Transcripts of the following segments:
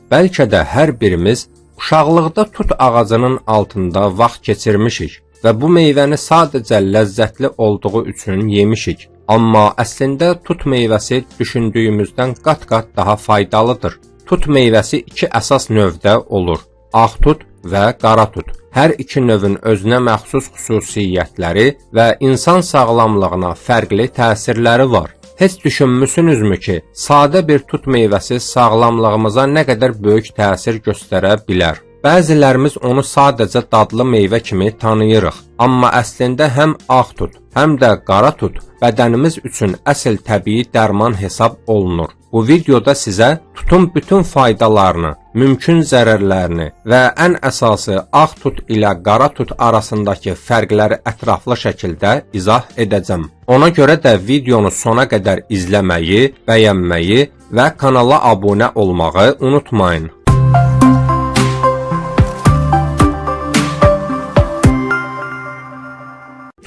Bəlkə də hər birimiz uşaqlıqda tut ağacının altında vaxt keçirmişik və bu meyvəni sadəcə ləzzətli olduğu üçün yemişik. Amma əslində tut meyvəsi düşündüyümüzdən qat-qat daha faydalıdır. Tut meyvəsi iki əsas növdə olur: ağ tut və qara tut. Hər iki növün özünə məxsus xüsusiyyətləri və insan sağlamlığına fərqli təsirləri var. Heç düşünmüsünüzmü ki, sadə bir tut meyvəsi sağlamlığımıza nə qədər böyük təsir göstərə bilər? Bəzilərimiz onu sadəcə dadlı meyvə kimi tanıyırıq. Amma əslində həm ağ tut, həm də qara tut bədənimiz üçün əsl təbii dərman hesab olunur. Bu videoda sizə tutun bütün faydalarını, mümkün zərərlərini və ən əsası ağ tut ilə qara tut arasındakı fərqləri ətraflı şəkildə izah edəcəm. Ona görə də videonu sona qədər izləməyi, bəyənməyi və kanala abunə olmağı unutmayın.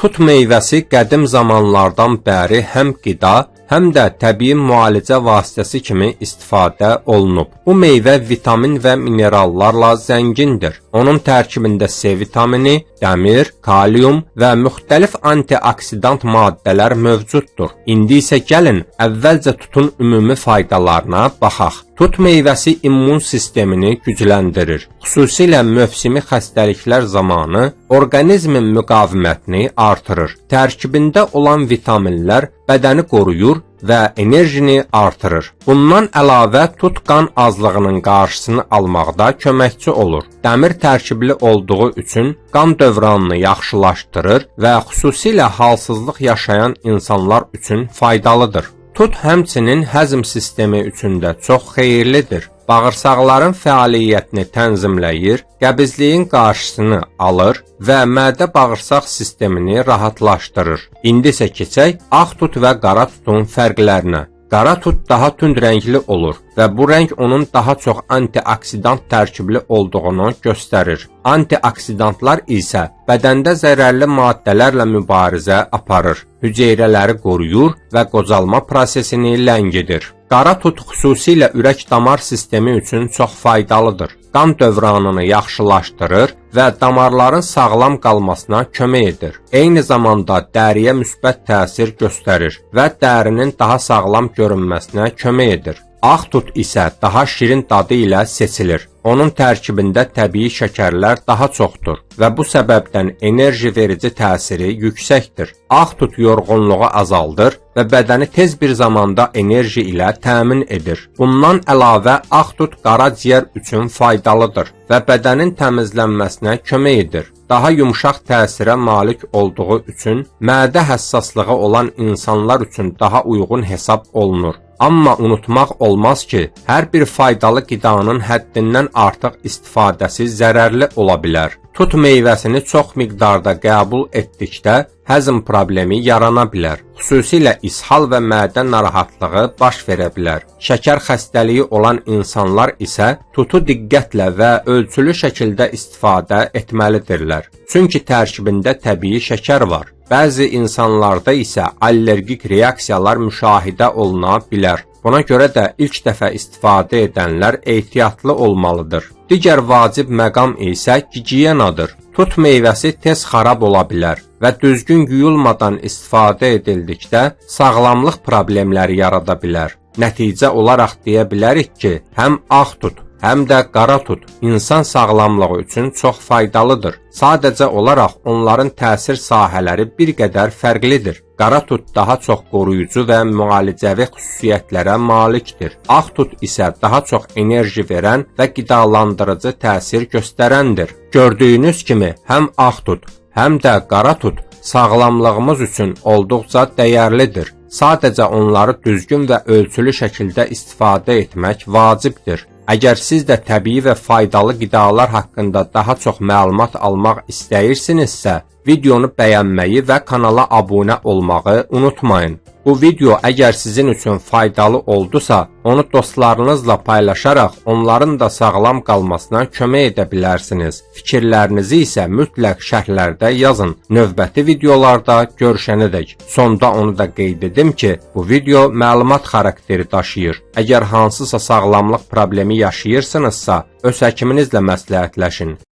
Tut meyvəsi qədim zamanlardan bəri həm qida, həm də təbii müalicə vasitəsi kimi istifadə olunub. Bu meyvə vitamin və minerallarla zəngindir. Onun tərkibində C vitamini, dəmir, kalium və müxtəlif antioksidant maddələr mövcuddur. İndi isə gəlin əvvəlcə tutun ümumi faydalarına baxaq. Tut meyvəsi immun sistemini gücləndirir. Xüsusilə mövsümi xəstəliklər zamanı orqanizmin müqavimətini artırır. Tərkibində olan vitaminlər bədəni qoruyur və enerjini artırır. Bundan əlavə tut qan azlığının qarşısını almaqda köməkçi olur. Dəmir tərkibli olduğu üçün qan dövranını yaxşılaşdırır və xüsusilə halsızlıq yaşayan insanlar üçün faydalıdır. Tut həmçinin həzm sistemi üçün də çox xeyirlidir. Bağırsaqların fəaliyyətini tənzimləyir, qəbizliyin qarşısını alır və mədə-bağırsaq sistemini rahatlaşdırır. İndi isə keçək ağ tut və qara tutun fərqlərinə. Qara tut daha tünd rəngli olur və bu rəng onun daha çox antioksidant tərkibli olduğunu göstərir. Antioksidantlar isə bədəndə zərərli maddələrlə mübarizə aparır, hüceyrələri qoruyur və qocalma prosesini ləngidir. Qara tut xüsusilə ürək-damar sistemi üçün çox faydalıdır. Qan dövranını yaxşılaşdırır və damarların sağlam qalmasına kömək edir. Eyni zamanda dəriyə müsbət təsir göstərir və dərinin daha sağlam görünməsinə kömək edir. Ağ tut isə daha şirin dadı ilə seçilir. Onun tərkibində təbii şəkərlər daha çoxdur və bu səbəbdən enerji verici təsiri yüksəkdir. Ağ tut yorğunluğu azaldır və bədəni tez bir zamanda enerji ilə təmin edir. Bundan əlavə ağ tut qaraciyər üçün faydalıdır və bədənin təmizlənməsinə kömək edir. Daha yumşaq təsirə malik olduğu üçün mədə həssaslığı olan insanlar üçün daha uyğun hesab olunur. Amma unutmaq olmaz ki, hər bir faydalı qidanın həddindən artıq istifadəsi zərərli ola bilər. Tut meyvəsini çox miqdarda qəbul etdikdə həzm problemi yarana bilər. Xüsusilə ishal və mədə narahatlığı baş verə bilər. Şəkər xəstəliyi olan insanlar isə tutu diqqətlə və ölçülü şəkildə istifadə etməlidirlər. Çünki tərkibində təbii şəkər var. Bəzi insanlarda isə allergik reaksiyalar müşahidə oluna bilər. Buna görə də ilk dəfə istifadə edənlər ehtiyatlı olmalıdır. Digər vacib məqam isə gigiyenadır. Tut meyvəsi tez xarab ola bilər və düzgün yuyulmadan istifadə edildikdə sağlamlıq problemləri yarada bilər. Nəticə olaraq deyə bilərik ki, həm ağ tut, həm də qara tut insan sağlamlığı üçün çox faydalıdır. Sadəcə olaraq onların təsir sahələri bir qədər fərqlidir. Qara tut daha çox qoruyucu və müalicəvi xüsusiyyətlərə malikdir. Ağ tut isə daha çox enerji verən və qidalandırıcı təsir göstərəndir. Gördüyünüz kimi həm ağ tut, həm də qara tut sağlamlığımız üçün olduqca dəyərlidir. Sadəcə onları düzgün və ölçülü şəkildə istifadə etmək vacibdir. Əgər siz də təbii və faydalı qidalar haqqında daha çox məlumat almaq istəyirsinizsə, videonu bəyənməyi və kanala abunə olmağı unutmayın. Bu video əgər sizin üçün faydalı oldusa, onu dostlarınızla paylaşaraq onların da sağlam qalmasına kömək edə bilərsiniz. Fikirlərinizi isə mütləq şərhlərdə yazın. Növbəti videolarda görüşənədək. Sonda onu da qeyd edim ki, bu video məlumat xarakteri daşıyır. Əgər hansısa sağlamlıq problemi yaşayırsınızsa, öz həkiminizlə məsləhətləşin.